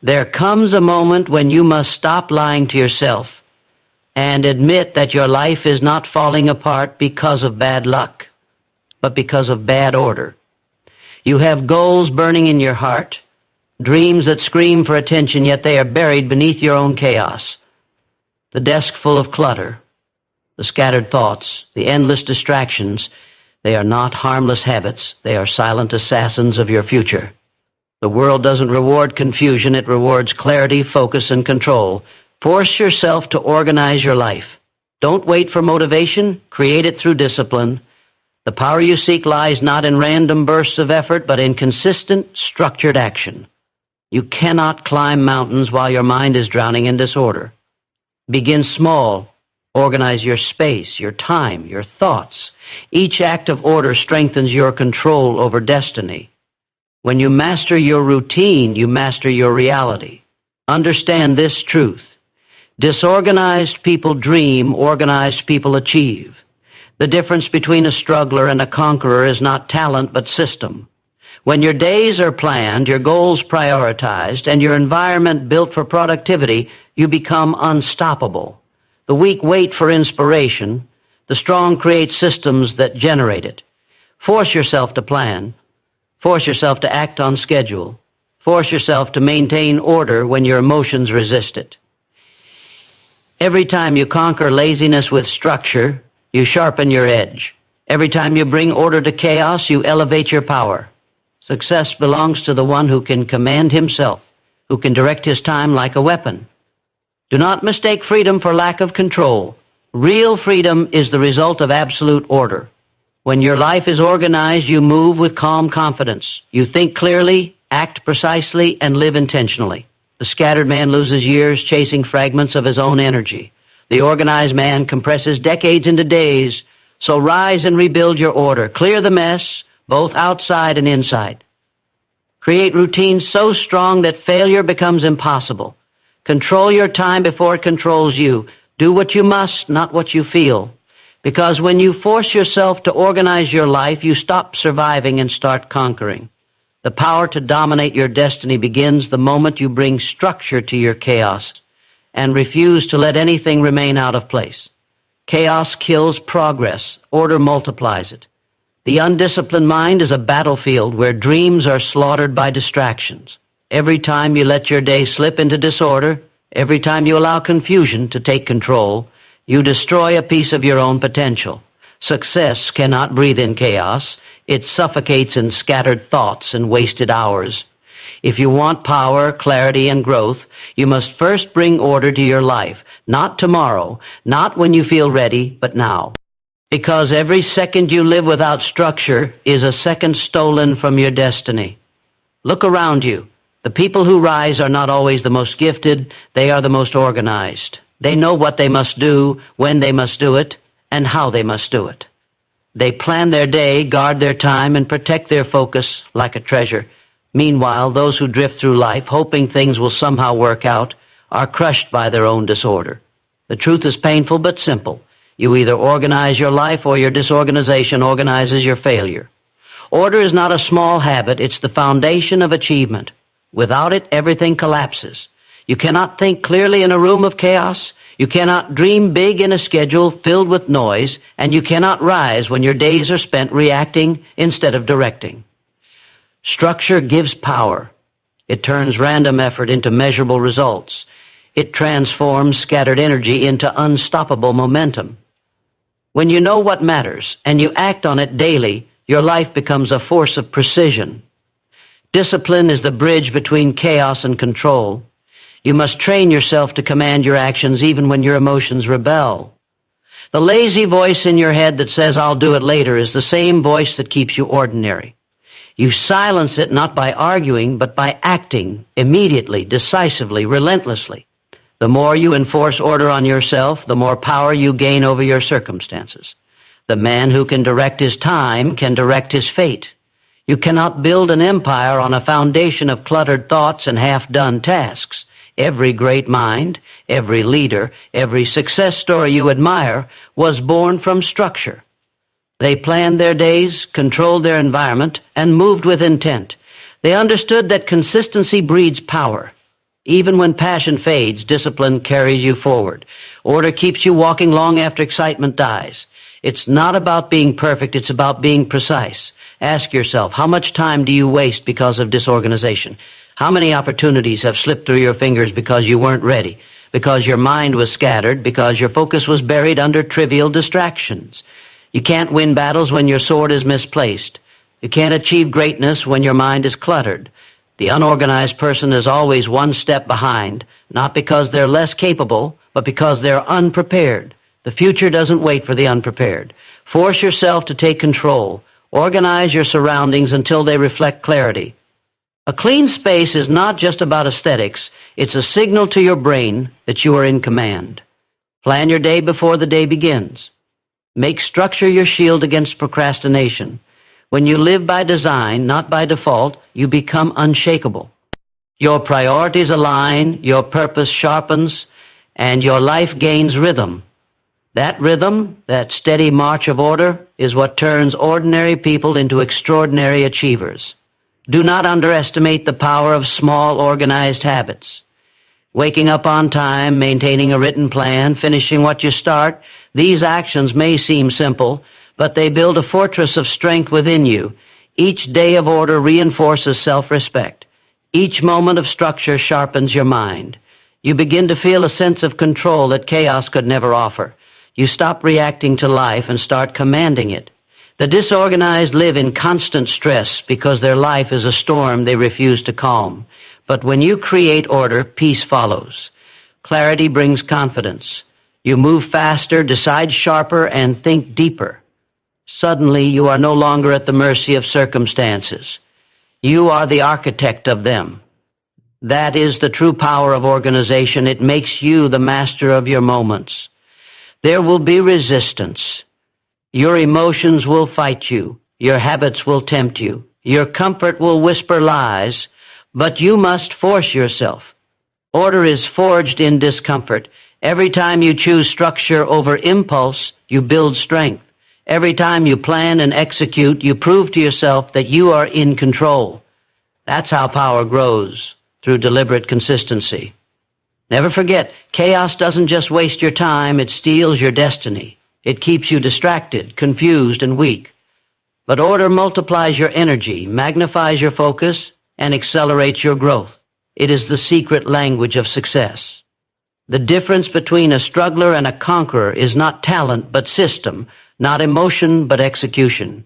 There comes a moment when you must stop lying to yourself and admit that your life is not falling apart because of bad luck, but because of bad order. You have goals burning in your heart, dreams that scream for attention, yet they are buried beneath your own chaos. The desk full of clutter, the scattered thoughts, the endless distractions, they are not harmless habits. They are silent assassins of your future. The world doesn't reward confusion. It rewards clarity, focus, and control. Force yourself to organize your life. Don't wait for motivation. Create it through discipline. The power you seek lies not in random bursts of effort, but in consistent, structured action. You cannot climb mountains while your mind is drowning in disorder. Begin small. Organize your space, your time, your thoughts. Each act of order strengthens your control over destiny. When you master your routine, you master your reality. Understand this truth. Disorganized people dream, organized people achieve. The difference between a struggler and a conqueror is not talent but system. When your days are planned, your goals prioritized, and your environment built for productivity, you become unstoppable. The weak wait for inspiration. The strong create systems that generate it. Force yourself to plan. Force yourself to act on schedule. Force yourself to maintain order when your emotions resist it. Every time you conquer laziness with structure, you sharpen your edge. Every time you bring order to chaos, you elevate your power. Success belongs to the one who can command himself, who can direct his time like a weapon. Do not mistake freedom for lack of control. Real freedom is the result of absolute order. When your life is organized, you move with calm confidence. You think clearly, act precisely, and live intentionally. The scattered man loses years chasing fragments of his own energy. The organized man compresses decades into days. So rise and rebuild your order. Clear the mess, both outside and inside. Create routines so strong that failure becomes impossible. Control your time before it controls you. Do what you must, not what you feel. Because when you force yourself to organize your life, you stop surviving and start conquering. The power to dominate your destiny begins the moment you bring structure to your chaos and refuse to let anything remain out of place. Chaos kills progress. Order multiplies it. The undisciplined mind is a battlefield where dreams are slaughtered by distractions. Every time you let your day slip into disorder, every time you allow confusion to take control, you destroy a piece of your own potential. Success cannot breathe in chaos. It suffocates in scattered thoughts and wasted hours. If you want power, clarity, and growth, you must first bring order to your life. Not tomorrow, not when you feel ready, but now. Because every second you live without structure is a second stolen from your destiny. Look around you. The people who rise are not always the most gifted. They are the most organized. They know what they must do, when they must do it, and how they must do it. They plan their day, guard their time, and protect their focus like a treasure. Meanwhile, those who drift through life, hoping things will somehow work out, are crushed by their own disorder. The truth is painful but simple. You either organize your life or your disorganization organizes your failure. Order is not a small habit. It's the foundation of achievement. Without it, everything collapses. You cannot think clearly in a room of chaos. You cannot dream big in a schedule filled with noise, and you cannot rise when your days are spent reacting instead of directing. Structure gives power. It turns random effort into measurable results. It transforms scattered energy into unstoppable momentum. When you know what matters and you act on it daily, your life becomes a force of precision. Discipline is the bridge between chaos and control. You must train yourself to command your actions even when your emotions rebel. The lazy voice in your head that says, "I'll do it later," is the same voice that keeps you ordinary. You silence it not by arguing, but by acting immediately, decisively, relentlessly. The more you enforce order on yourself, the more power you gain over your circumstances. The man who can direct his time can direct his fate. You cannot build an empire on a foundation of cluttered thoughts and half-done tasks. Every great mind, every leader, every success story you admire was born from structure. They planned their days, controlled their environment, and moved with intent. They understood that consistency breeds power. Even when passion fades, discipline carries you forward. Order keeps you walking long after excitement dies. It's not about being perfect, it's about being precise. Ask yourself, how much time do you waste because of disorganization? How many opportunities have slipped through your fingers because you weren't ready, because your mind was scattered, because your focus was buried under trivial distractions? You can't win battles when your sword is misplaced. You can't achieve greatness when your mind is cluttered. The unorganized person is always one step behind, not because they're less capable, but because they're unprepared. The future doesn't wait for the unprepared. Force yourself to take control. Organize your surroundings until they reflect clarity. A clean space is not just about aesthetics. It's a signal to your brain that you are in command. Plan your day before the day begins. Make structure your shield against procrastination. When you live by design, not by default, you become unshakable. Your priorities align, your purpose sharpens, and your life gains rhythm. That rhythm, that steady march of order, is what turns ordinary people into extraordinary achievers. Do not underestimate the power of small, organized habits. Waking up on time, maintaining a written plan, finishing what you start, these actions may seem simple, but they build a fortress of strength within you. Each day of order reinforces self-respect. Each moment of structure sharpens your mind. You begin to feel a sense of control that chaos could never offer. You stop reacting to life and start commanding it. The disorganized live in constant stress because their life is a storm they refuse to calm. But when you create order, peace follows. Clarity brings confidence. You move faster, decide sharper, and think deeper. Suddenly, you are no longer at the mercy of circumstances. You are the architect of them. That is the true power of organization. It makes you the master of your moments. There will be resistance. Your emotions will fight you. Your habits will tempt you. Your comfort will whisper lies, but you must force yourself. Order is forged in discomfort. Every time you choose structure over impulse, you build strength. Every time you plan and execute, you prove to yourself that you are in control. That's how power grows, through deliberate consistency. Never forget, chaos doesn't just waste your time, it steals your destiny. It keeps you distracted, confused, and weak. But order multiplies your energy, magnifies your focus, and accelerates your growth. It is the secret language of success. The difference between a struggler and a conqueror is not talent but system, not emotion but execution.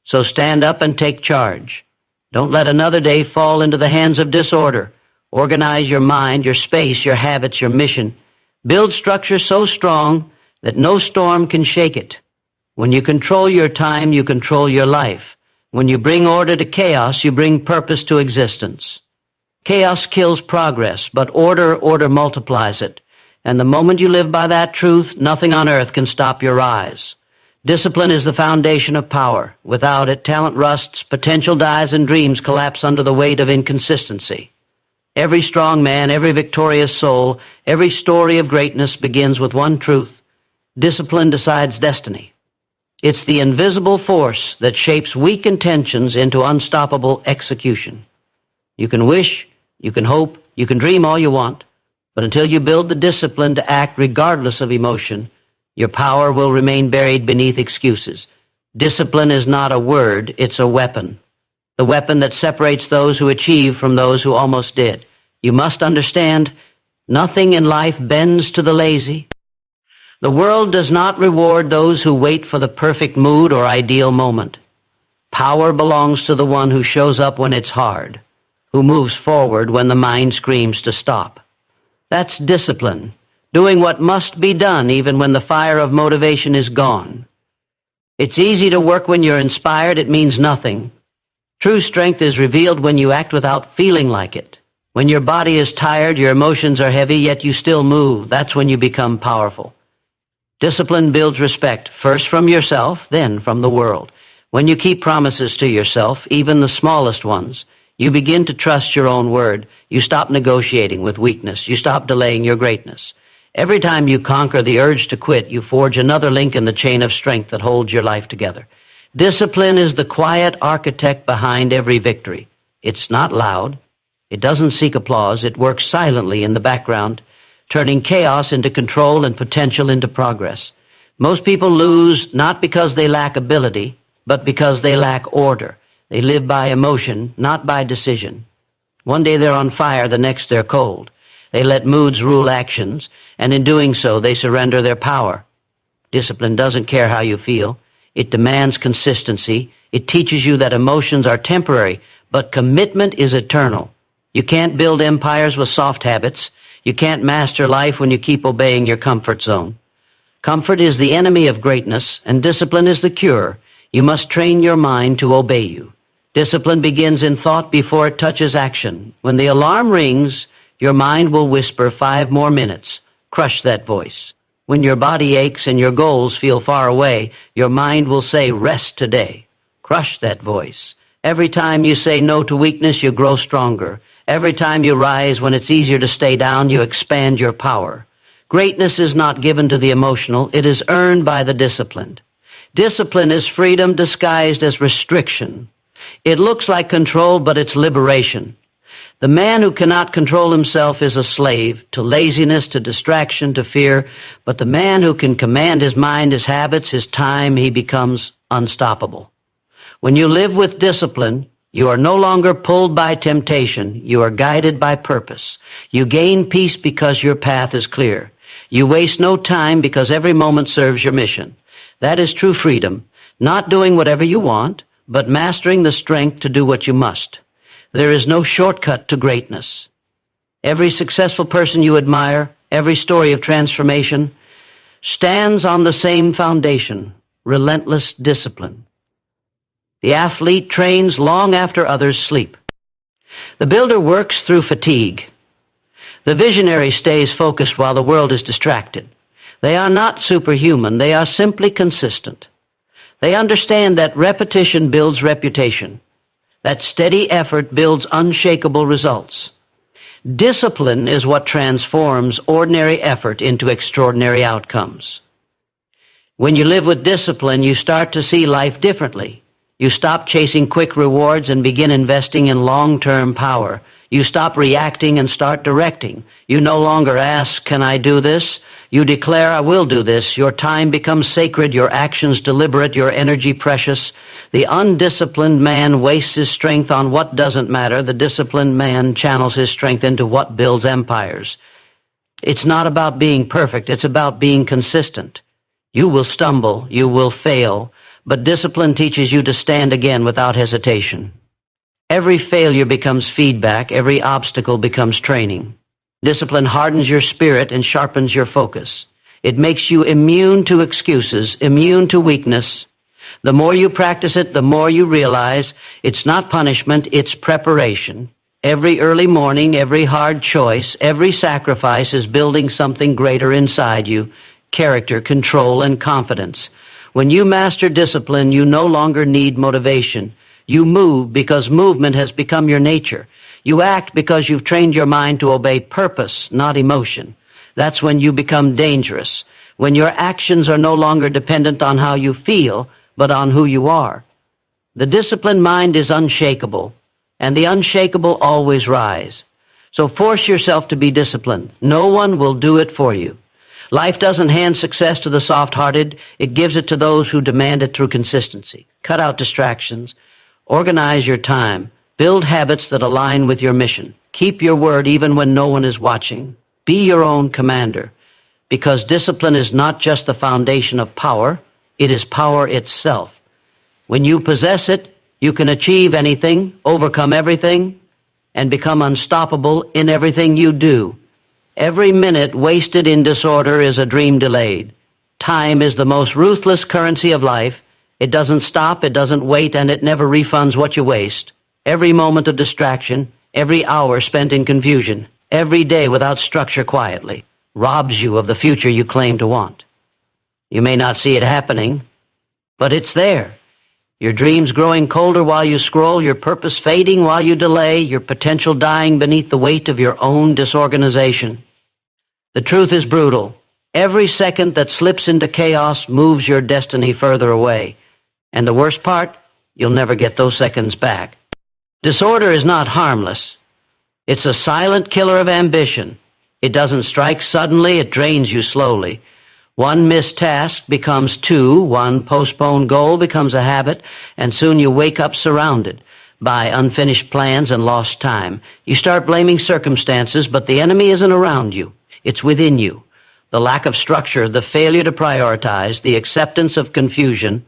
So stand up and take charge. Don't let another day fall into the hands of disorder. Organize your mind, your space, your habits, your mission. Build structure so strong that no storm can shake it. When you control your time, you control your life. When you bring order to chaos, you bring purpose to existence. Chaos kills progress, but order multiplies it. And the moment you live by that truth, nothing on earth can stop your rise. Discipline is the foundation of power. Without it, talent rusts, potential dies, and dreams collapse under the weight of inconsistency. Every strong man, every victorious soul, every story of greatness begins with one truth. Discipline decides destiny. It's the invisible force that shapes weak intentions into unstoppable execution. You can wish, you can hope, you can dream all you want, but until you build the discipline to act regardless of emotion, your power will remain buried beneath excuses. Discipline is not a word, it's a weapon. The weapon that separates those who achieve from those who almost did. You must understand, nothing in life bends to the lazy. The world does not reward those who wait for the perfect mood or ideal moment. Power belongs to the one who shows up when it's hard, who moves forward when the mind screams to stop. That's discipline, doing what must be done even when the fire of motivation is gone. It's easy to work when you're inspired. It means nothing. True strength is revealed when you act without feeling like it. When your body is tired, your emotions are heavy, yet you still move. That's when you become powerful. Discipline builds respect, first from yourself, then from the world. When you keep promises to yourself, even the smallest ones, you begin to trust your own word. You stop negotiating with weakness. You stop delaying your greatness. Every time you conquer the urge to quit, you forge another link in the chain of strength that holds your life together. Discipline is the quiet architect behind every victory. It's not loud. It doesn't seek applause. It works silently in the background, turning chaos into control and potential into progress. Most people lose not because they lack ability, but because they lack order. They live by emotion, not by decision. One day they're on fire, the next they're cold. They let moods rule actions, and in doing so, they surrender their power. Discipline doesn't care how you feel. It demands consistency. It teaches you that emotions are temporary, but commitment is eternal. You can't build empires with soft habits. You can't master life when you keep obeying your comfort zone. Comfort is the enemy of greatness, and discipline is the cure. You must train your mind to obey you. Discipline begins in thought before it touches action. When the alarm rings, your mind will whisper 5 more minutes. Crush that voice. When your body aches and your goals feel far away, your mind will say, rest today. Crush that voice. Every time you say no to weakness, you grow stronger. Every time you rise when it's easier to stay down, you expand your power. Greatness is not given to the emotional. It is earned by the disciplined. Discipline is freedom disguised as restriction. It looks like control, but it's liberation. The man who cannot control himself is a slave to laziness, to distraction, to fear. But the man who can command his mind, his habits, his time, he becomes unstoppable. When you live with discipline, you are no longer pulled by temptation. You are guided by purpose. You gain peace because your path is clear. You waste no time because every moment serves your mission. That is true freedom, not doing whatever you want, but mastering the strength to do what you must. There is no shortcut to greatness. Every successful person you admire, every story of transformation, stands on the same foundation, relentless discipline. The athlete trains long after others sleep. The builder works through fatigue. The visionary stays focused while the world is distracted. They are not superhuman. They are simply consistent. They understand that repetition builds reputation, that steady effort builds unshakable results. Discipline is what transforms ordinary effort into extraordinary outcomes. When you live with discipline, you start to see life differently. You stop chasing quick rewards and begin investing in long-term power. You stop reacting and start directing. You no longer ask, can I do this? You declare, I will do this. Your time becomes sacred, your actions deliberate, your energy precious. The undisciplined man wastes his strength on what doesn't matter. The disciplined man channels his strength into what builds empires. It's not about being perfect. It's about being consistent. You will stumble. You will fail. But discipline teaches you to stand again without hesitation. Every failure becomes feedback. Every obstacle becomes training. Discipline hardens your spirit and sharpens your focus. It makes you immune to excuses, immune to weakness. The more you practice it, the more you realize it's not punishment, it's preparation. Every early morning, every hard choice, every sacrifice is building something greater inside you, character, control, and confidence. When you master discipline, you no longer need motivation. You move because movement has become your nature. You act because you've trained your mind to obey purpose, not emotion. That's when you become dangerous, when your actions are no longer dependent on how you feel, but on who you are. The disciplined mind is unshakable, and the unshakable always rise. So force yourself to be disciplined. No one will do it for you. Life doesn't hand success to the soft-hearted. It gives it to those who demand it through consistency. Cut out distractions. Organize your time. Build habits that align with your mission. Keep your word even when no one is watching. Be your own commander, because discipline is not just the foundation of power, it is power itself. When you possess it, you can achieve anything, overcome everything, and become unstoppable in everything you do. Every minute wasted in disorder is a dream delayed. Time is the most ruthless currency of life. It doesn't stop, it doesn't wait, and it never refunds what you waste. Every moment of distraction, every hour spent in confusion, every day without structure quietly, robs you of the future you claim to want. You may not see it happening, but it's there. Your dreams growing colder while you scroll, your purpose fading while you delay, your potential dying beneath the weight of your own disorganization. The truth is brutal. Every second that slips into chaos moves your destiny further away. And the worst part, you'll never get those seconds back. Disorder is not harmless. It's a silent killer of ambition. It doesn't strike suddenly, it drains you slowly. One missed task becomes two, one postponed goal becomes a habit, and soon you wake up surrounded by unfinished plans and lost time. You start blaming circumstances, but the enemy isn't around you. It's within you. The lack of structure, the failure to prioritize, the acceptance of confusion,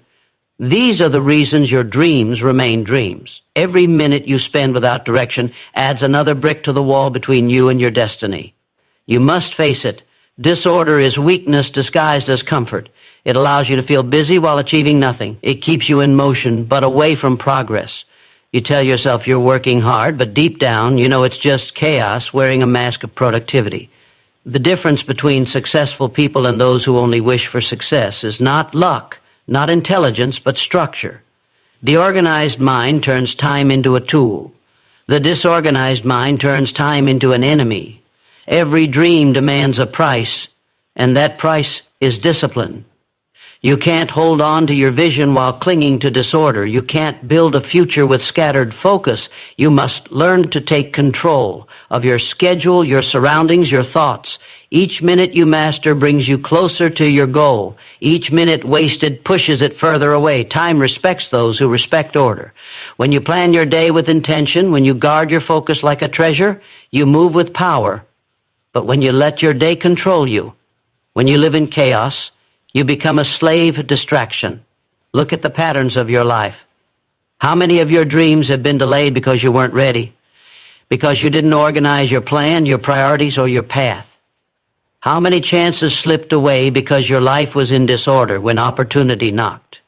these are the reasons your dreams remain dreams. Every minute you spend without direction adds another brick to the wall between you and your destiny. You must face it. Disorder is weakness disguised as comfort. It allows you to feel busy while achieving nothing. It keeps you in motion, but away from progress. You tell yourself you're working hard, but deep down, you know it's just chaos wearing a mask of productivity. The difference between successful people and those who only wish for success is not luck, not intelligence, but structure. The organized mind turns time into a tool. The disorganized mind turns time into an enemy. Every dream demands a price, and that price is discipline. You can't hold on to your vision while clinging to disorder. You can't build a future with scattered focus. You must learn to take control of your schedule, your surroundings, your thoughts. Each minute you master brings you closer to your goal. Each minute wasted pushes it further away. Time respects those who respect order. When you plan your day with intention, when you guard your focus like a treasure, you move with power. But when you let your day control you, when you live in chaos, you become a slave of distraction. Look at the patterns of your life. How many of your dreams have been delayed because you weren't ready? Because you didn't organize your plan, your priorities, or your path? How many chances slipped away because your life was in disorder when opportunity knocked?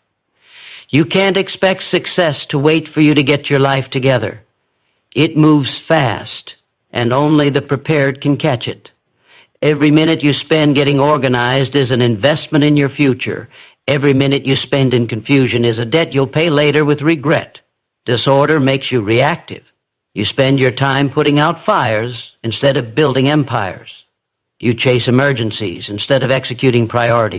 You can't expect success to wait for you to get your life together. It moves fast, and only the prepared can catch it. Every minute you spend getting organized is an investment in your future. Every minute you spend in confusion is a debt you'll pay later with regret. Disorder makes you reactive. You spend your time putting out fires instead of building empires. You chase emergencies instead of executing priorities.